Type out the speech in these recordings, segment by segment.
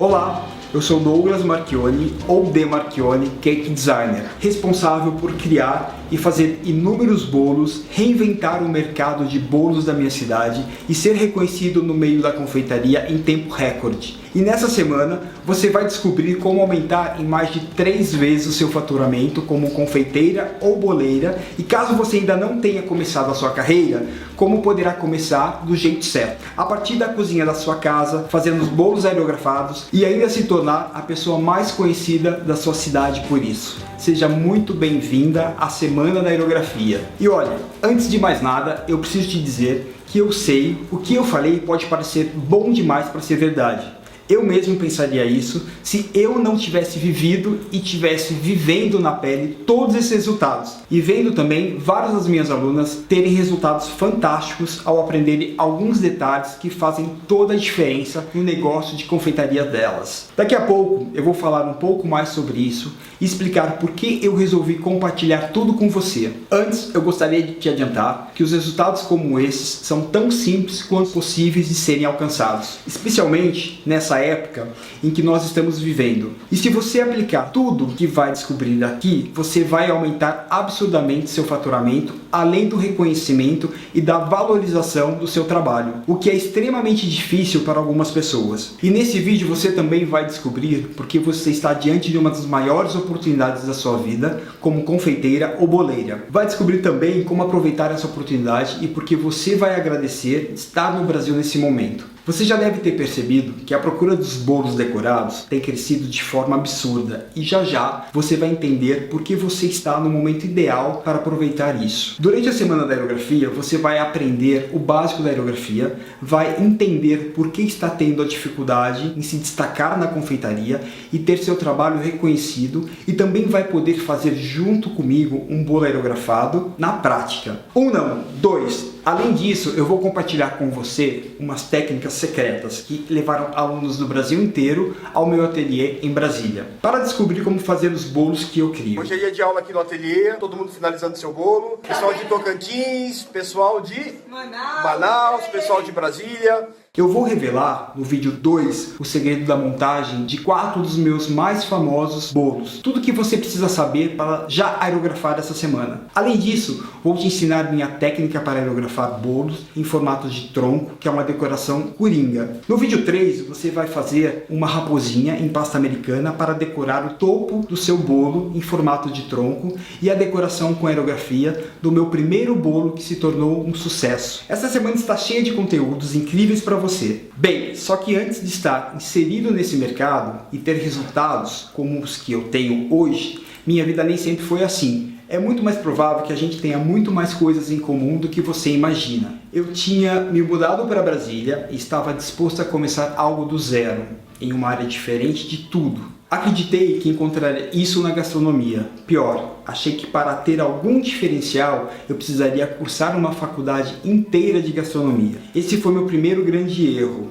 Olá, eu sou Douglas Marchioni, ou The Marchioni Cake Designer, responsável por criar e fazer inúmeros bolos, reinventar o mercado de bolos da minha cidade e ser reconhecido no meio da confeitaria em tempo recorde. E nessa semana você vai descobrir como aumentar em mais de 3 vezes o seu faturamento como confeiteira ou boleira, e caso você ainda não tenha começado a sua carreira, como poderá começar do jeito certo, a partir da cozinha da sua casa, fazendo os bolos aerografados e ainda se tornar a pessoa mais conhecida da sua cidade por isso. Seja muito bem-vinda à Semana da Aerografia. E olha, antes de mais nada, eu preciso te dizer que eu sei, o que eu falei pode parecer bom demais para ser verdade. Eu mesmo pensaria isso se eu não tivesse vivido e tivesse vivendo na pele todos esses resultados. E vendo também várias das minhas alunas terem resultados fantásticos ao aprenderem alguns detalhes que fazem toda a diferença no negócio de confeitaria delas. Daqui a pouco eu vou falar um pouco mais sobre isso e explicar por que eu resolvi compartilhar tudo com você. Antes, eu gostaria de te adiantar que os resultados como esses são tão simples quanto possíveis de serem alcançados, especialmente nessa época em que nós estamos vivendo. E se você aplicar tudo que vai descobrir aqui, você vai aumentar absurdamente seu faturamento, além do reconhecimento e da valorização do seu trabalho, o que é extremamente difícil para algumas pessoas. E nesse vídeo você também vai descobrir porque você está diante de uma das maiores oportunidades da sua vida como confeiteira ou boleira. Vai descobrir também como aproveitar essa oportunidade e porque você vai agradecer estar no Brasil nesse momento. Você já deve ter percebido que a procura dos bolos decorados tem crescido de forma absurda, e já você vai entender por que você está no momento ideal para aproveitar isso. Durante a Semana da Aerografia, você vai aprender o básico da aerografia, vai entender por que está tendo a dificuldade em se destacar na confeitaria e ter seu trabalho reconhecido, e também vai poder fazer junto comigo um bolo aerografado na prática. 1 não, 2. Além disso, eu vou compartilhar com você umas técnicas secretas que levaram alunos do Brasil inteiro ao meu ateliê em Brasília, para descobrir como fazer os bolos que eu crio. Hoje é dia de aula aqui no ateliê, todo mundo finalizando seu bolo. Pessoal de Tocantins, pessoal de Manaus, pessoal de Brasília. Eu vou revelar no vídeo 2 o segredo da montagem de 4 dos meus mais famosos bolos. Tudo que você precisa saber para já aerografar essa semana. Além disso, vou te ensinar minha técnica para aerografar bolos em formato de tronco, que é uma decoração coringa. No vídeo 3, você vai fazer uma raposinha em pasta americana para decorar o topo do seu bolo em formato de tronco, e a decoração com aerografia do meu primeiro bolo que se tornou um sucesso. Essa semana está cheia de conteúdos incríveis para você. Bem, só que antes de estar inserido nesse mercado e ter resultados como os que eu tenho hoje, minha vida nem sempre foi assim. É muito mais provável que a gente tenha muito mais coisas em comum do que você imagina. Eu tinha me mudado para Brasília e estava disposto a começar algo do zero, em uma área diferente de tudo. Acreditei que encontraria isso na gastronomia. Pior, achei que para ter algum diferencial eu precisaria cursar uma faculdade inteira de gastronomia. Esse foi meu primeiro grande erro.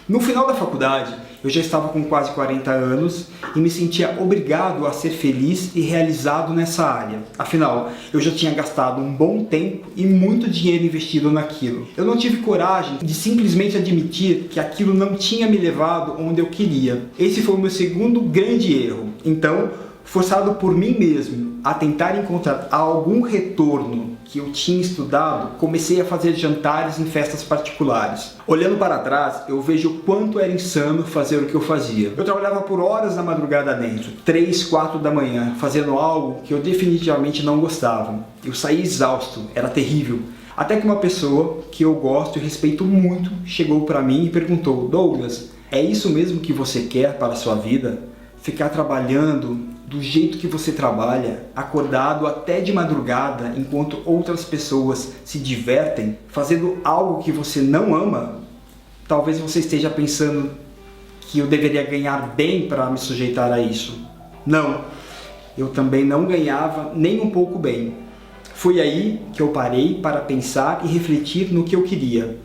No final da faculdade, eu já estava com quase 40 anos e me sentia obrigado a ser feliz e realizado nessa área. Afinal, eu já tinha gastado um bom tempo e muito dinheiro investido naquilo. Eu não tive coragem de simplesmente admitir que aquilo não tinha me levado onde eu queria. Esse foi o meu segundo grande erro. Então, forçado por mim mesmo a tentar encontrar algum retorno que eu tinha estudado, comecei a fazer jantares em festas particulares. Olhando para trás, eu vejo o quanto era insano fazer o que eu fazia. Eu trabalhava por horas na madrugada dentro, 3, 4 da manhã, fazendo algo que eu definitivamente não gostava. Eu saí exausto, era terrível. Até que uma pessoa que eu gosto e respeito muito chegou para mim e perguntou: Douglas, é isso mesmo que você quer para a sua vida? Ficar trabalhando do jeito que você trabalha, acordado até de madrugada enquanto outras pessoas se divertem, fazendo algo que você não ama? Talvez você esteja pensando que eu deveria ganhar bem para me sujeitar a isso. Não, eu também não ganhava nem um pouco bem. Foi aí que eu parei para pensar e refletir no que eu queria.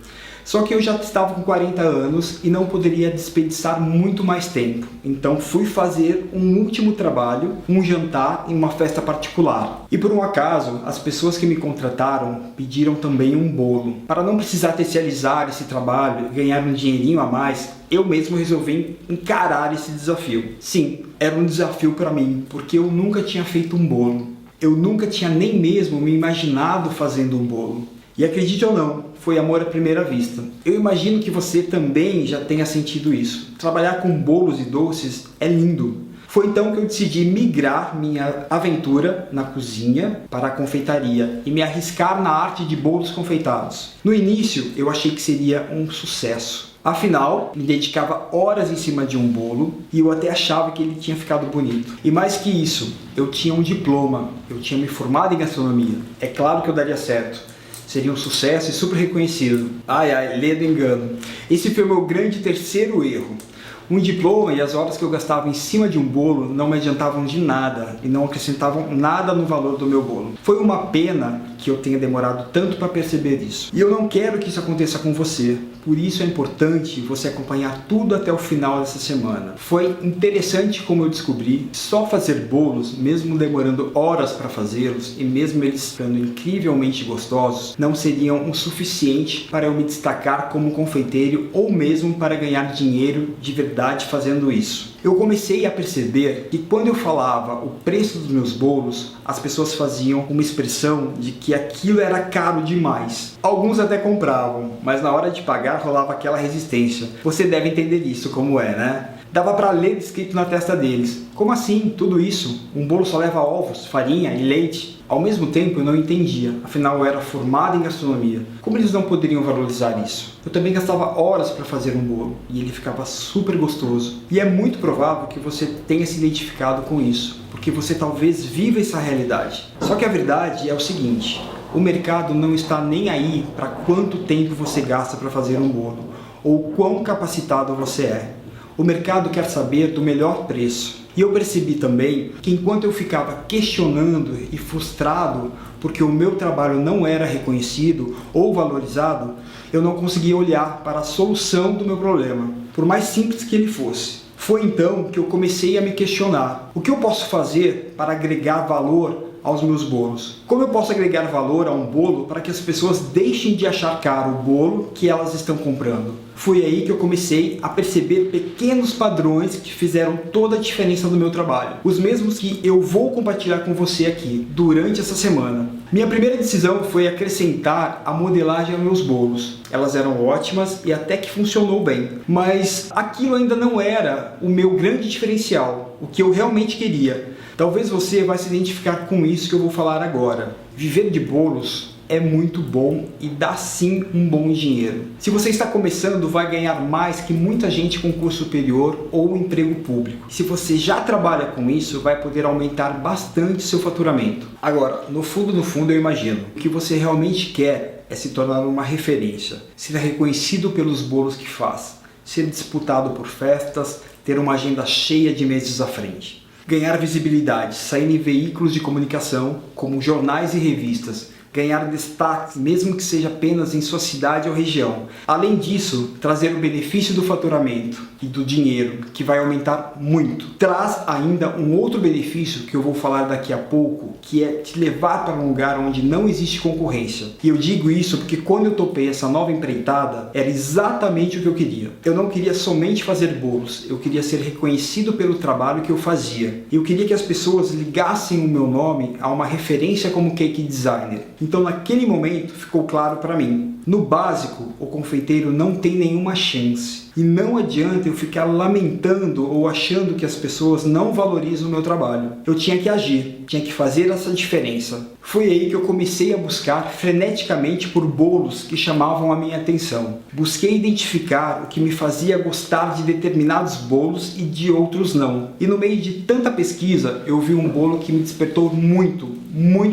Só que eu já estava com 40 anos e não poderia desperdiçar muito mais tempo. Então fui fazer um último trabalho, um jantar em uma festa particular. E por um acaso, as pessoas que me contrataram pediram também um bolo. Para não precisar terceirizar esse trabalho e ganhar um dinheirinho a mais, eu mesmo resolvi encarar esse desafio. Sim, era um desafio para mim, porque eu nunca tinha feito um bolo. Eu nunca tinha nem mesmo me imaginado fazendo um bolo. E acredite ou não, foi amor à primeira vista. Eu imagino que você também já tenha sentido isso. Trabalhar com bolos e doces é lindo. Foi então que eu decidi migrar minha aventura na cozinha para a confeitaria e me arriscar na arte de bolos confeitados. No início, eu achei que seria um sucesso. Afinal, me dedicava horas em cima de um bolo e eu até achava que ele tinha ficado bonito. E mais que isso, eu tinha um diploma, eu tinha me formado em gastronomia. É claro que eu daria certo. Seria um sucesso e super reconhecido. Ai, lê do engano. Esse foi o meu grande terceiro erro. Um diploma e as horas que eu gastava em cima de um bolo não me adiantavam de nada e não acrescentavam nada no valor do meu bolo. Foi uma pena que eu tenha demorado tanto para perceber isso. E eu não quero que isso aconteça com você. Por isso é importante você acompanhar tudo até o final dessa semana. Foi interessante como eu descobri que só fazer bolos, mesmo demorando horas para fazê-los e mesmo eles ficando incrivelmente gostosos, não seriam o suficiente para eu me destacar como confeiteiro ou mesmo para ganhar dinheiro de verdade fazendo isso. Eu comecei a perceber que quando eu falava o preço dos meus bolos, as pessoas faziam uma expressão de que aquilo era caro demais. Alguns até compravam, mas na hora de pagar rolava aquela resistência. Você deve entender isso como é, né? Dava para ler escrito na testa deles. Como assim? Tudo isso? Um bolo só leva ovos, farinha e leite? Ao mesmo tempo eu não entendia, afinal eu era formado em gastronomia. Como eles não poderiam valorizar isso? Eu também gastava horas para fazer um bolo e ele ficava super gostoso. E é muito provável que você tenha se identificado com isso, porque você talvez viva essa realidade. Só que a verdade é o seguinte, o mercado não está nem aí para quanto tempo você gasta para fazer um bolo, ou quão capacitado você é. O mercado quer saber do melhor preço. E eu percebi também que enquanto eu ficava questionando e frustrado porque o meu trabalho não era reconhecido ou valorizado, eu não conseguia olhar para a solução do meu problema, por mais simples que ele fosse. Foi então que eu comecei a me questionar: o que eu posso fazer para agregar valor aos meus bolos? Como eu posso agregar valor a um bolo para que as pessoas deixem de achar caro o bolo que elas estão comprando? Foi aí que eu comecei a perceber pequenos padrões que fizeram toda a diferença no meu trabalho. Os mesmos que eu vou compartilhar com você aqui durante essa semana. Minha primeira decisão foi acrescentar a modelagem aos meus bolos. Elas eram ótimas e até que funcionou bem. Mas aquilo ainda não era o meu grande diferencial, o que eu realmente queria. Talvez você vai se identificar com isso que eu vou falar agora. Viver de bolos é muito bom e dá sim um bom dinheiro. Se você está começando, vai ganhar mais que muita gente com curso superior ou emprego público. Se você já trabalha com isso, vai poder aumentar bastante seu faturamento. Agora, no fundo eu imagino, o que você realmente quer é se tornar uma referência, ser reconhecido pelos bolos que faz, ser disputado por festas, ter uma agenda cheia de meses à frente. Ganhar visibilidade, sair em veículos de comunicação, como jornais e revistas, ganhar destaque, mesmo que seja apenas em sua cidade ou região. Além disso, trazer o benefício do faturamento e do dinheiro, que vai aumentar muito. Traz ainda um outro benefício que eu vou falar daqui a pouco, que é te levar para um lugar onde não existe concorrência. E eu digo isso porque quando eu topei essa nova empreitada, era exatamente o que eu queria. Eu não queria somente fazer bolos, eu queria ser reconhecido pelo trabalho que eu fazia. Eu queria que as pessoas ligassem o meu nome a uma referência como cake designer. Então naquele momento ficou claro para mim. No básico, o confeiteiro não tem nenhuma chance. E não adianta eu ficar lamentando ou achando que as pessoas não valorizam o meu trabalho. Eu tinha que agir, tinha que fazer essa diferença. Foi aí que eu comecei a buscar freneticamente por bolos que chamavam a minha atenção. Busquei identificar o que me fazia gostar de determinados bolos e de outros não. E no meio de tanta pesquisa, eu vi um bolo que me despertou muito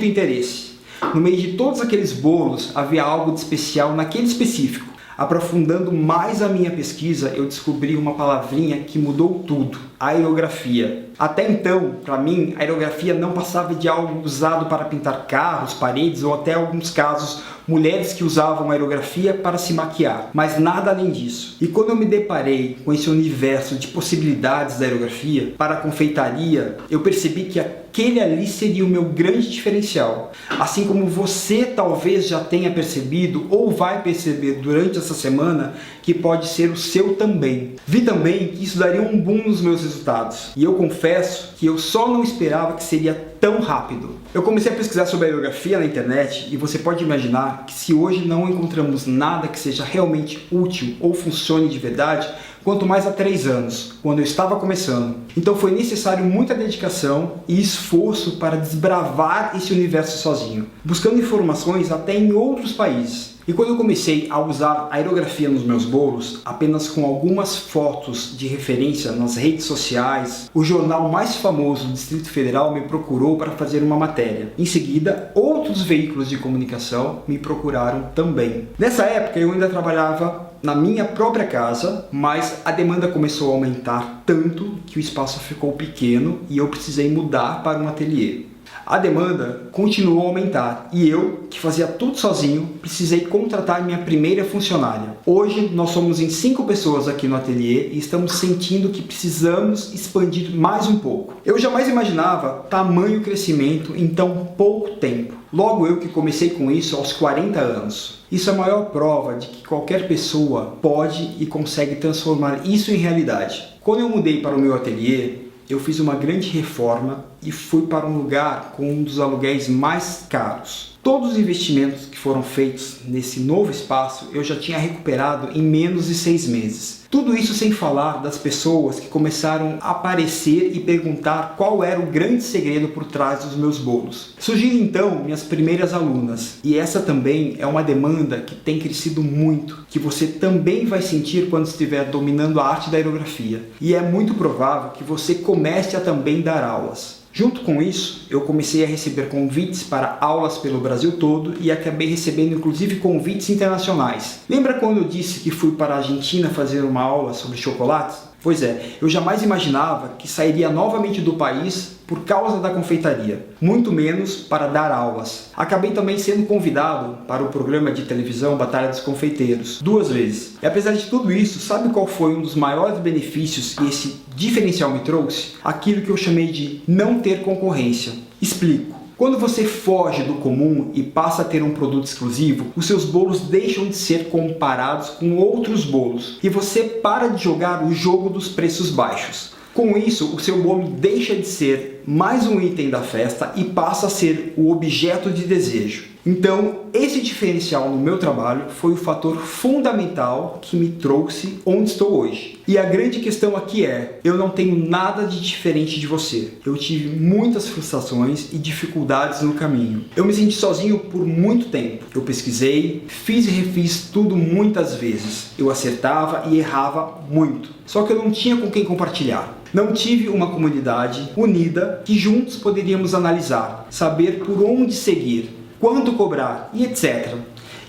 interesse. No meio de todos aqueles bolos, havia algo de especial naquele específico. Aprofundando mais a minha pesquisa, eu descobri uma palavrinha que mudou tudo: aerografia. Até então, para mim, a aerografia não passava de algo usado para pintar carros, paredes ou até, em alguns casos, mulheres que usavam aerografia para se maquiar, mas nada além disso. E quando eu me deparei com esse universo de possibilidades da aerografia para a confeitaria, eu percebi que aquele ali seria o meu grande diferencial. Assim como você talvez já tenha percebido ou vai perceber durante essa semana que pode ser o seu também. Vi também que isso daria um boom nos meus resultados. E eu confesso que eu só não esperava que seria tão rápido. Eu comecei a pesquisar sobre aerografia na internet e você pode imaginar que se hoje não encontramos nada que seja realmente útil ou funcione de verdade, quanto mais há 3 anos, quando eu estava começando. Então foi necessário muita dedicação e esforço para desbravar esse universo sozinho, buscando informações até em outros países. E quando eu comecei a usar aerografia nos meus bolos, apenas com algumas fotos de referência nas redes sociais, o jornal mais famoso do Distrito Federal me procurou para fazer uma matéria. Em seguida, outros veículos de comunicação me procuraram também. Nessa época eu ainda trabalhava na minha própria casa, mas a demanda começou a aumentar tanto que o espaço ficou pequeno e eu precisei mudar para um ateliê. A demanda continuou a aumentar e eu, que fazia tudo sozinho, precisei contratar minha primeira funcionária. Hoje nós somos em 5 pessoas aqui no ateliê e estamos sentindo que precisamos expandir mais um pouco. Eu jamais imaginava tamanho crescimento em tão pouco tempo. Logo eu que comecei com isso aos 40 anos. Isso é a maior prova de que qualquer pessoa pode e consegue transformar isso em realidade. Quando eu mudei para o meu ateliê, eu fiz uma grande reforma e fui para um lugar com um dos aluguéis mais caros. Todos os investimentos que foram feitos nesse novo espaço eu já tinha recuperado em menos de 6 meses. Tudo isso sem falar das pessoas que começaram a aparecer e perguntar qual era o grande segredo por trás dos meus bolos. Surgiram então minhas primeiras alunas, e essa também é uma demanda que tem crescido muito, que você também vai sentir quando estiver dominando a arte da aerografia. E é muito provável que você comece a também dar aulas. Junto com isso, eu comecei a receber convites para aulas pelo Brasil todo e acabei recebendo inclusive convites internacionais. Lembra quando eu disse que fui para a Argentina fazer uma aula sobre chocolates? Pois é, eu jamais imaginava que sairia novamente do país por causa da confeitaria, muito menos para dar aulas. Acabei também sendo convidado para o programa de televisão Batalha dos Confeiteiros, 2 vezes. E apesar de tudo isso, sabe qual foi um dos maiores benefícios que esse diferencial me trouxe? Aquilo que eu chamei de não ter concorrência. Explico. Quando você foge do comum e passa a ter um produto exclusivo, os seus bolos deixam de ser comparados com outros bolos e você para de jogar o jogo dos preços baixos. Com isso, o seu bolo deixa de ser mais um item da festa e passa a ser o objeto de desejo. Então, esse diferencial no meu trabalho foi o fator fundamental que me trouxe onde estou hoje. E a grande questão aqui é, eu não tenho nada de diferente de você. Eu tive muitas frustrações e dificuldades no caminho. Eu me senti sozinho por muito tempo. Eu pesquisei, fiz e refiz tudo muitas vezes. Eu acertava e errava muito. Só que eu não tinha com quem compartilhar. Não tive uma comunidade unida que juntos poderíamos analisar, saber por onde seguir, quanto cobrar e etc.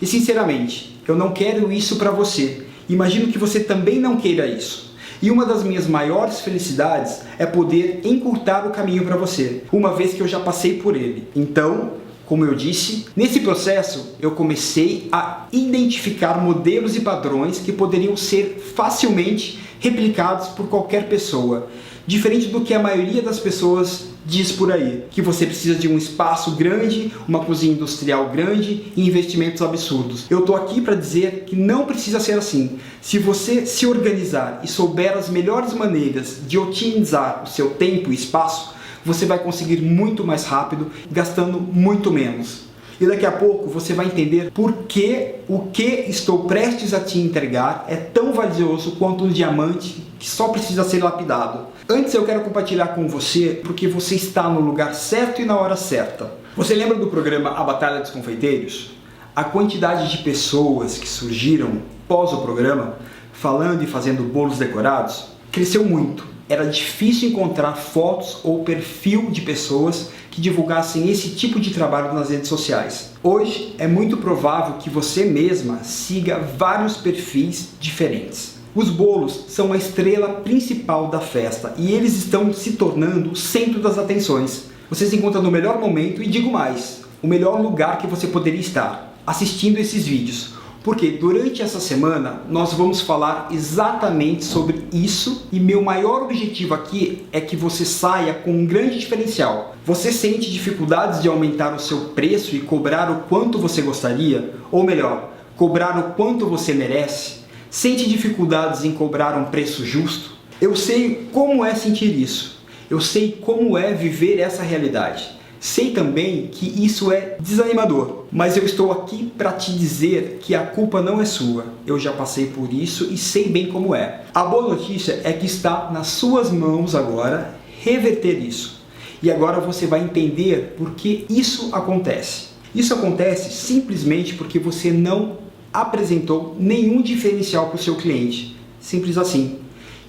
E sinceramente, eu não quero isso para você. Imagino que você também não queira isso. E uma das minhas maiores felicidades é poder encurtar o caminho para você, uma vez que eu já passei por ele. Então, como eu disse, nesse processo eu comecei a identificar modelos e padrões que poderiam ser facilmente replicados por qualquer pessoa, diferente do que a maioria das pessoas diz por aí, que você precisa de um espaço grande, uma cozinha industrial grande e investimentos absurdos. Eu estou aqui para dizer que não precisa ser assim. Se você se organizar e souber as melhores maneiras de otimizar o seu tempo e espaço, você vai conseguir muito mais rápido, gastando muito menos. E daqui a pouco você vai entender por que o que estou prestes a te entregar é tão valioso quanto um diamante que só precisa ser lapidado. Antes eu quero compartilhar com você porque você está no lugar certo e na hora certa. Você lembra do programa A Batalha dos Confeiteiros? A quantidade de pessoas que surgiram pós o programa, falando e fazendo bolos decorados, cresceu muito. Era difícil encontrar fotos ou perfil de pessoas que divulgassem esse tipo de trabalho nas redes sociais. Hoje é muito provável que você mesma siga vários perfis diferentes. Os bolos são a estrela principal da festa e eles estão se tornando o centro das atenções. Você se encontra no melhor momento e digo mais, o melhor lugar que você poderia estar. assistindo esses vídeos, porque durante essa semana nós vamos falar exatamente sobre isso e meu maior objetivo aqui é que você saia com um grande diferencial. Você sente dificuldades de aumentar o seu preço e cobrar o quanto você gostaria? Ou melhor, cobrar o quanto você merece? Sente dificuldades em cobrar um preço justo? Eu sei como é sentir isso. Eu sei como é viver essa realidade. Sei também que isso é desanimador, mas eu estou aqui para te dizer que a culpa não é sua. Eu já passei por isso e sei bem como é. A boa notícia é que está nas suas mãos agora reverter isso. E agora você vai entender por que isso acontece. Isso acontece simplesmente porque você não apresentou nenhum diferencial para o seu cliente. Simples assim.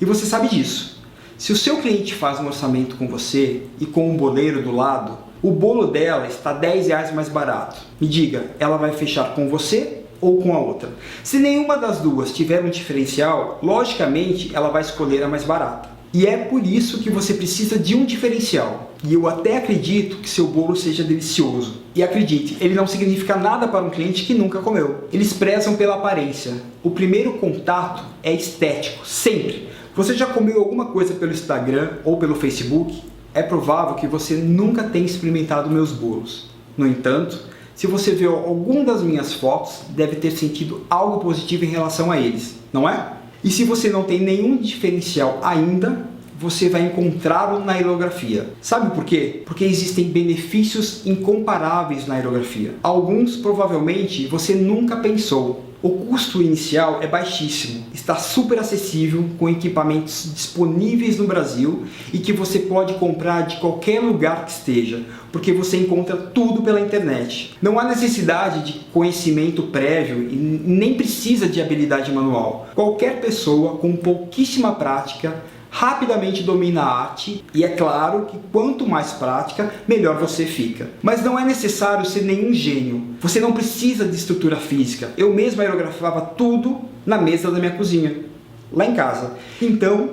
E você sabe disso. Se o seu cliente faz um orçamento com você e com um boleiro do lado, o bolo dela está R$10 mais barato. Me diga, ela vai fechar com você ou com a outra? Se nenhuma das duas tiver um diferencial, logicamente ela vai escolher a mais barata. E é por isso que você precisa de um diferencial. E eu até acredito que seu bolo seja delicioso. E acredite, ele não significa nada para um cliente que nunca comeu. Eles prezam pela aparência. O primeiro contato é estético, sempre. Você já comeu alguma coisa pelo Instagram ou pelo Facebook? É provável que você nunca tenha experimentado meus bolos. No entanto, se você viu alguma das minhas fotos, deve ter sentido algo positivo em relação a eles, não é? E se você não tem nenhum diferencial ainda, você vai encontrá-lo na aerografia. Sabe por quê? Porque existem benefícios incomparáveis na aerografia. Alguns provavelmente você nunca pensou. O custo inicial é baixíssimo, está super acessível com equipamentos disponíveis no Brasil e que você pode comprar de qualquer lugar que esteja, porque você encontra tudo pela internet. Não há necessidade de conhecimento prévio e nem precisa de habilidade manual. Qualquer pessoa com pouquíssima prática rapidamente domina a arte e é claro que quanto mais prática, melhor você fica. Mas não é necessário ser nenhum gênio. Você não precisa de estrutura física. Eu mesmo aerografava tudo na mesa da minha cozinha, lá em casa. Então,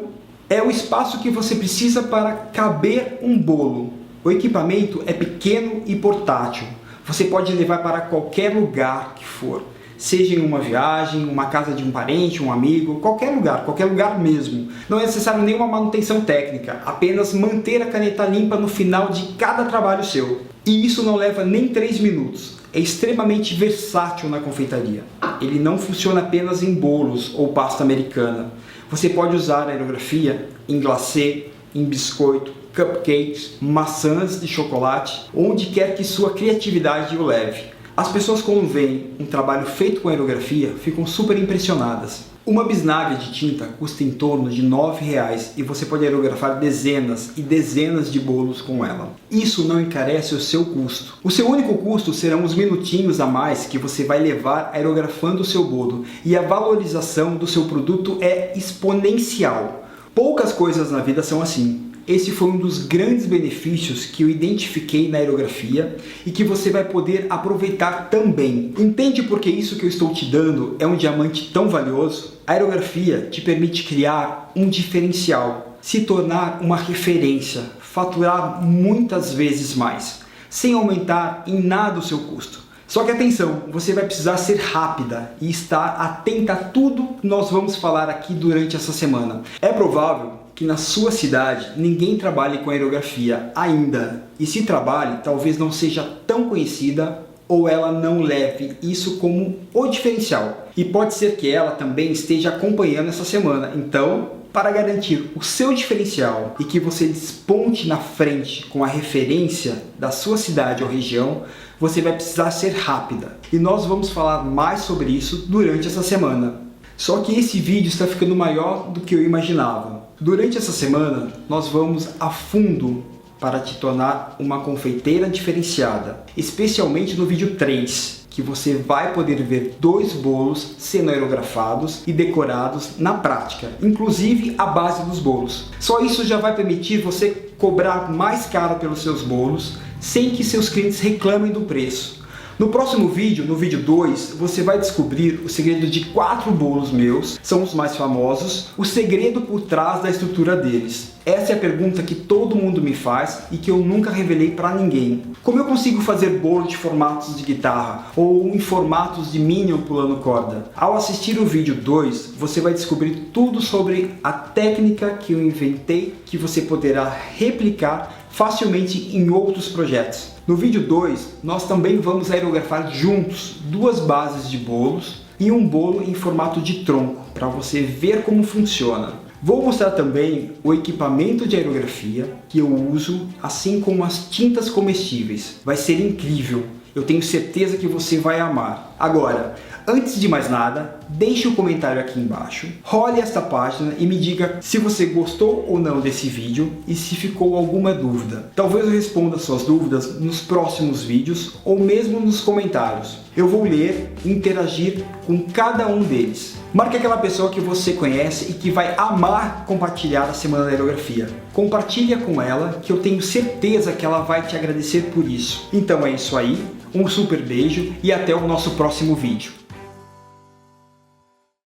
é o espaço que você precisa para caber um bolo. O equipamento é pequeno e portátil. Você pode levar para qualquer lugar que for. Seja em uma viagem, uma casa de um parente, um amigo, qualquer lugar mesmo. Não é necessário nenhuma manutenção técnica, apenas manter a caneta limpa no final de cada trabalho seu. E isso não leva nem 3 minutos. É extremamente versátil na confeitaria. Ele não funciona apenas em bolos ou pasta americana. Você pode usar a aerografia em glacê, em biscoito, cupcakes, maçãs de chocolate, onde quer que sua criatividade o leve. As pessoas, quando veem um trabalho feito com aerografia, ficam super impressionadas. Uma bisnaga de tinta custa em torno de R$9 e você pode aerografar dezenas e dezenas de bolos com ela. Isso não encarece o seu custo. O seu único custo serão os minutinhos a mais que você vai levar aerografando o seu bolo, e a valorização do seu produto é exponencial. Poucas coisas na vida são assim. Esse foi um dos grandes benefícios que eu identifiquei na aerografia e que você vai poder aproveitar também. Entende por que isso que eu estou te dando é um diamante tão valioso? A aerografia te permite criar um diferencial, se tornar uma referência, faturar muitas vezes mais, sem aumentar em nada o seu custo. Só que atenção, você vai precisar ser rápida e estar atenta a tudo que nós vamos falar aqui durante essa semana. É provável que na sua cidade ninguém trabalhe com aerografia ainda. E se trabalhe, talvez não seja tão conhecida ou ela não leve isso como o diferencial. E pode ser que ela também esteja acompanhando essa semana. Então, para garantir o seu diferencial e que você desponte na frente com a referência da sua cidade ou região, você vai precisar ser rápida. E nós vamos falar mais sobre isso durante essa semana. Só que esse vídeo está ficando maior do que eu imaginava. Durante essa semana, nós vamos a fundo para te tornar uma confeiteira diferenciada, especialmente no vídeo 3, que você vai poder ver 2 bolos sendo aerografados e decorados na prática, inclusive a base dos bolos. Só isso já vai permitir você cobrar mais caro pelos seus bolos, sem que seus clientes reclamem do preço. No próximo vídeo, no vídeo 2, você vai descobrir o segredo de 4 bolos meus, são os mais famosos, o segredo por trás da estrutura deles. Essa é a pergunta que todo mundo me faz e que eu nunca revelei para ninguém. Como eu consigo fazer bolo de formatos de guitarra ou em formatos de Minion pulando corda? Ao assistir o vídeo 2, você vai descobrir tudo sobre a técnica que eu inventei que você poderá replicar facilmente em outros projetos. No vídeo 2, nós também vamos aerografar juntos 2 bases de bolos e um bolo em formato de tronco, para você ver como funciona. Vou mostrar também o equipamento de aerografia que eu uso, assim como as tintas comestíveis. Vai ser incrível, eu tenho certeza que você vai amar. Agora, antes de mais nada, deixe um comentário aqui embaixo, role esta página e me diga se você gostou ou não desse vídeo e se ficou alguma dúvida. Talvez eu responda suas dúvidas nos próximos vídeos ou mesmo nos comentários. Eu vou ler e interagir com cada um deles. Marque aquela pessoa que você conhece e que vai amar compartilhar a Semana da Aerografia. Compartilha com ela, que eu tenho certeza que ela vai te agradecer por isso. Então é isso aí, um super beijo e até o nosso próximo vídeo.